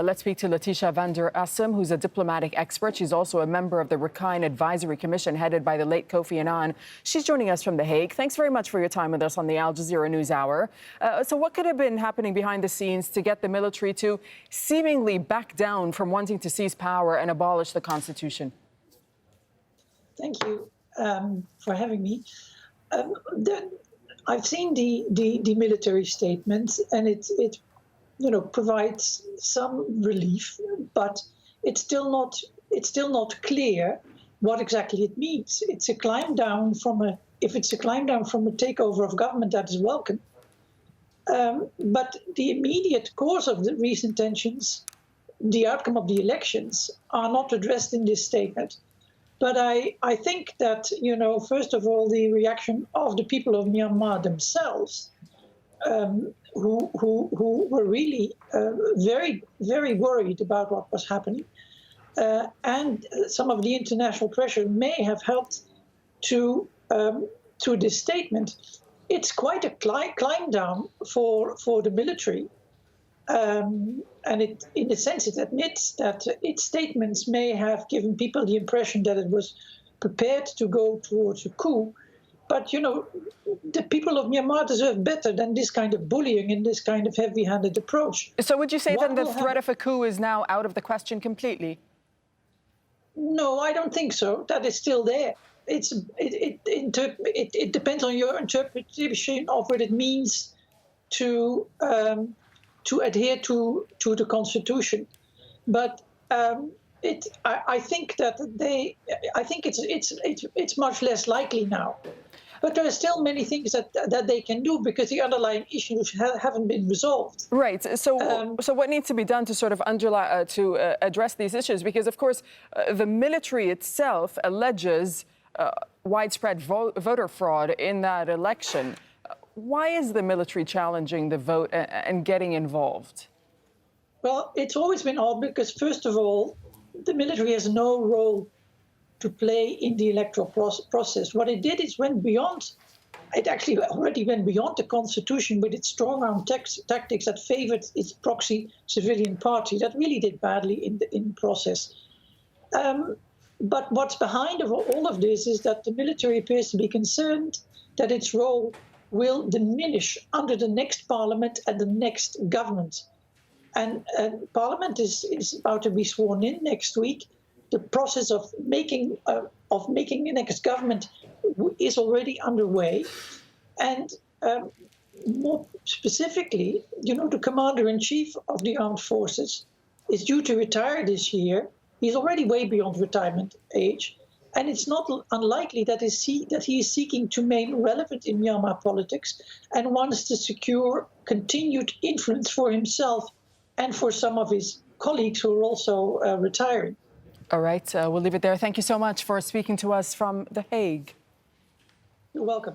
Let's speak to Letitia van der Assem, who's a diplomatic expert. She's also a member of the Rakhine Advisory Commission headed by the late Kofi Annan. She's joining us from The Hague. Thanks very much for your time with us on the Al Jazeera News Hour. So what could have been happening behind the scenes to get the military to seemingly back down from wanting to seize power and abolish the constitution? Thank you for having me. I've seen the military statement, and it provides some relief, but it's still not clear what exactly it means. It's a climb down from a takeover of government, that is welcome. But the immediate cause of the recent tensions, the outcome of the elections, are not addressed in this statement. But I think that, first of all, the reaction of the people of Myanmar themselves, who were really very, very worried about what was happening, and some of the international pressure may have helped to this statement. It's quite a climb down for the military. And in a sense, it admits that its statements may have given people the impression that it was prepared to go towards a coup. But, the people of Myanmar deserve better than this kind of bullying and this kind of heavy-handed approach. So would you say then the threat of a coup is now out of the question completely? No, I don't think so. That is still there. It depends on your interpretation of what it means to adhere to the Constitution, but I think it's much less likely now. But there are still many things that they can do because the underlying issues haven't been resolved. Right. So what needs to be done to sort of address these issues? Because of course the military itself alleges widespread voter fraud in that election. Why is the military challenging the vote and getting involved? Well, it's always been odd because, first of all, the military has no role to play in the electoral process. What it did is it actually already went beyond the Constitution with its strong-arm tactics that favored its proxy civilian party. That really did badly in the process. But what's behind all of this is that the military appears to be concerned that its role will diminish under the next parliament and the next government. And parliament is about to be sworn in next week. The process of making the next government is already underway. And more specifically, the commander-in-chief of the armed forces is due to retire this year. He's already way beyond retirement age. And it's not unlikely that he is seeking to remain relevant in Myanmar politics and wants to secure continued influence for himself and for some of his colleagues who are also retiring. All right, we'll leave it there. Thank you so much for speaking to us from The Hague. You're welcome.